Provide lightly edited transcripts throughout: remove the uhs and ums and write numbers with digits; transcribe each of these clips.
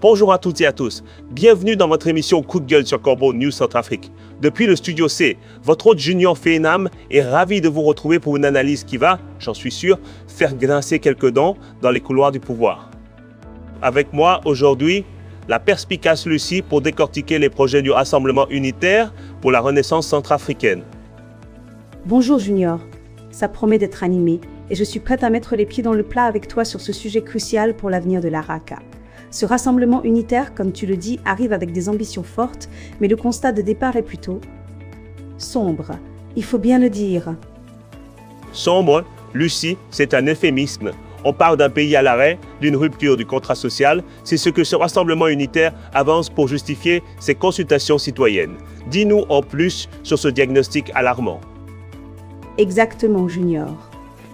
Bonjour à toutes et à tous, bienvenue dans votre émission Coup de gueule sur Corbeau News Centrafrique. Depuis le Studio C, votre hôte Junior Fénam est ravi de vous retrouver pour une analyse qui va, j'en suis sûr, faire grincer quelques dents dans les couloirs du pouvoir. Avec moi aujourd'hui, la perspicace Lucie pour décortiquer les projets du Rassemblement unitaire pour la Renaissance centrafricaine. Bonjour Junior, ça promet d'être animé et je suis prête à mettre les pieds dans le plat avec toi sur ce sujet crucial pour l'avenir de la RACA. Ce rassemblement unitaire, comme tu le dis, arrive avec des ambitions fortes, mais le constat de départ est plutôt sombre. Il faut bien le dire. Sombre, Lucie, c'est un euphémisme. On parle d'un pays à l'arrêt, d'une rupture du contrat social. C'est ce que ce rassemblement unitaire avance pour justifier ses consultations citoyennes. Dis-nous en plus sur ce diagnostic alarmant. Exactement, Junior.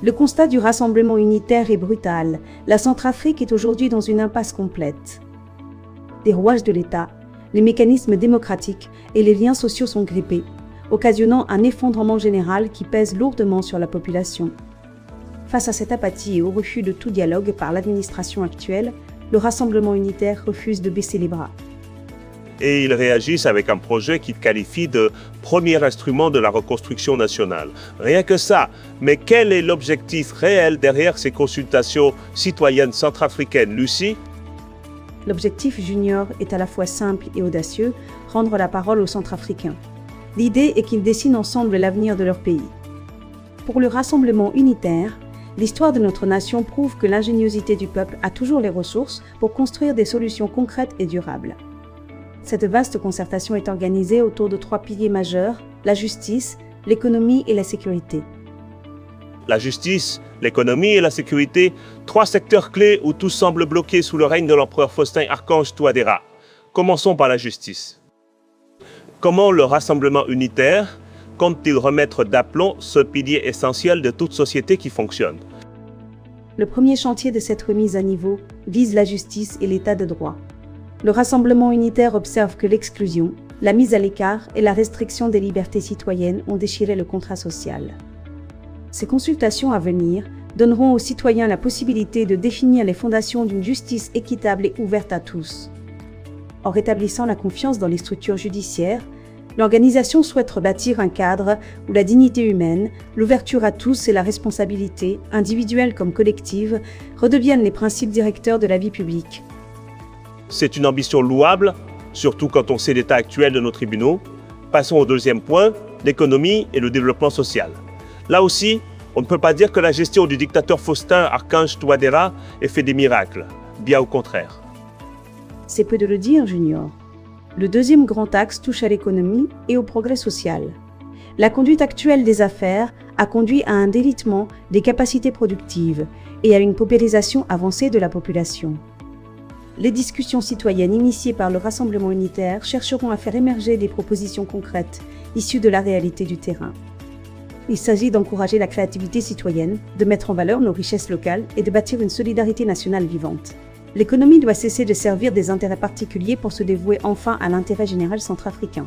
Le constat du rassemblement unitaire est brutal. La Centrafrique est aujourd'hui dans une impasse complète. Des rouages de l'État, les mécanismes démocratiques et les liens sociaux sont grippés, occasionnant un effondrement général qui pèse lourdement sur la population. Face à cette apathie et au refus de tout dialogue par l'administration actuelle, le rassemblement unitaire refuse de baisser les bras. Et ils réagissent avec un projet qu'ils qualifient de premier instrument de la reconstruction nationale. Rien que ça, mais quel est l'objectif réel derrière ces consultations citoyennes centrafricaines, Lucie? L'objectif Junior est à la fois simple et audacieux, rendre la parole aux Centrafricains. L'idée est qu'ils dessinent ensemble l'avenir de leur pays. Pour le rassemblement unitaire, l'histoire de notre nation prouve que l'ingéniosité du peuple a toujours les ressources pour construire des solutions concrètes et durables. Cette vaste concertation est organisée autour de 3 piliers majeurs, la justice, l'économie et la sécurité. La justice, l'économie et la sécurité, 3 secteurs clés où tout semble bloqué sous le règne de l'empereur Faustin Archange Touadéra. Commençons par la justice. Comment le rassemblement unitaire compte-t-il remettre d'aplomb ce pilier essentiel de toute société qui fonctionne? Le premier chantier de cette remise à niveau vise la justice et l'état de droit. Le rassemblement unitaire observe que l'exclusion, la mise à l'écart et la restriction des libertés citoyennes ont déchiré le contrat social. Ces consultations à venir donneront aux citoyens la possibilité de définir les fondations d'une justice équitable et ouverte à tous. En rétablissant la confiance dans les structures judiciaires, l'organisation souhaite rebâtir un cadre où la dignité humaine, l'ouverture à tous et la responsabilité, individuelle comme collective, redeviennent les principes directeurs de la vie publique. C'est une ambition louable, surtout quand on sait l'état actuel de nos tribunaux. Passons au deuxième point, l'économie et le développement social. Là aussi, on ne peut pas dire que la gestion du dictateur Faustin Archange Touadéra ait fait des miracles, bien au contraire. C'est peu de le dire, Junior. Le deuxième grand axe touche à l'économie et au progrès social. La conduite actuelle des affaires a conduit à un délitement des capacités productives et à une paupérisation avancée de la population. Les discussions citoyennes initiées par le Rassemblement unitaire chercheront à faire émerger des propositions concrètes issues de la réalité du terrain. Il s'agit d'encourager la créativité citoyenne, de mettre en valeur nos richesses locales et de bâtir une solidarité nationale vivante. L'économie doit cesser de servir des intérêts particuliers pour se dévouer enfin à l'intérêt général centrafricain.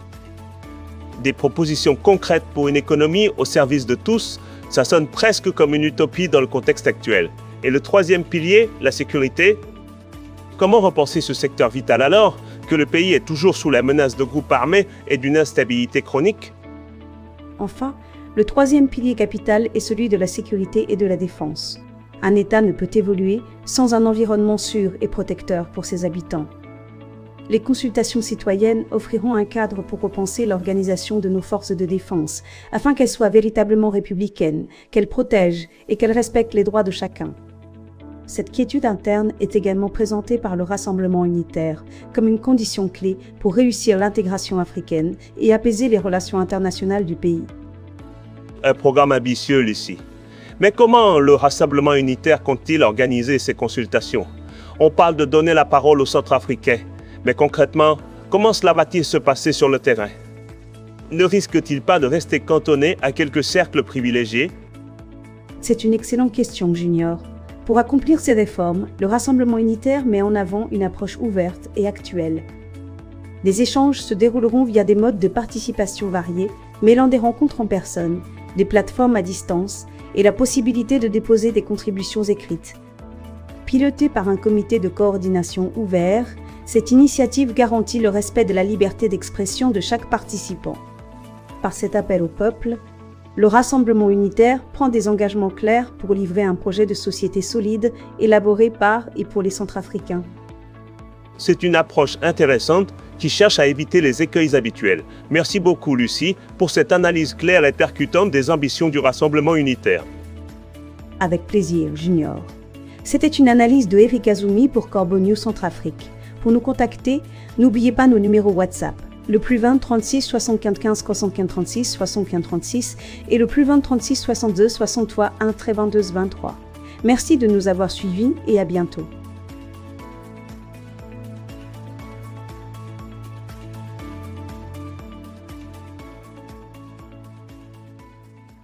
Des propositions concrètes pour une économie au service de tous, ça sonne presque comme une utopie dans le contexte actuel. Et le troisième pilier, la sécurité. Comment repenser ce secteur vital alors que le pays est toujours sous la menace de groupes armés et d'une instabilité chronique? Enfin, le troisième pilier capital est celui de la sécurité et de la défense. Un État ne peut évoluer sans un environnement sûr et protecteur pour ses habitants. Les consultations citoyennes offriront un cadre pour repenser l'organisation de nos forces de défense, afin qu'elles soient véritablement républicaines, qu'elles protègent et qu'elles respectent les droits de chacun. Cette quiétude interne est également présentée par le Rassemblement unitaire comme une condition clé pour réussir l'intégration africaine et apaiser les relations internationales du pays. Un programme ambitieux ici. Mais comment le Rassemblement unitaire compte-t-il organiser ces consultations? On parle de donner la parole aux Centrafricains, mais concrètement, comment cela va-t-il se passer sur le terrain? Ne risque-t-il pas de rester cantonné à quelques cercles privilégiés? C'est une excellente question, Junior. Pour accomplir ces réformes, le Rassemblement unitaire met en avant une approche ouverte et actuelle. Les échanges se dérouleront via des modes de participation variés, mêlant des rencontres en personne, des plateformes à distance et la possibilité de déposer des contributions écrites. Pilotée par un comité de coordination ouvert, cette initiative garantit le respect de la liberté d'expression de chaque participant. Par cet appel au peuple, le Rassemblement unitaire prend des engagements clairs pour livrer un projet de société solide élaboré par et pour les Centrafricains. C'est une approche intéressante qui cherche à éviter les écueils habituels. Merci beaucoup, Lucie, pour cette analyse claire et percutante des ambitions du Rassemblement unitaire. Avec plaisir, Junior. C'était une analyse de Eric Azumi pour Corbeau News Centrafrique. Pour nous contacter, n'oubliez pas nos numéros WhatsApp, le +20 36 75 75 36 75 36 et le +20 36 62 63 1 22 23. Merci de nous avoir suivis et à bientôt.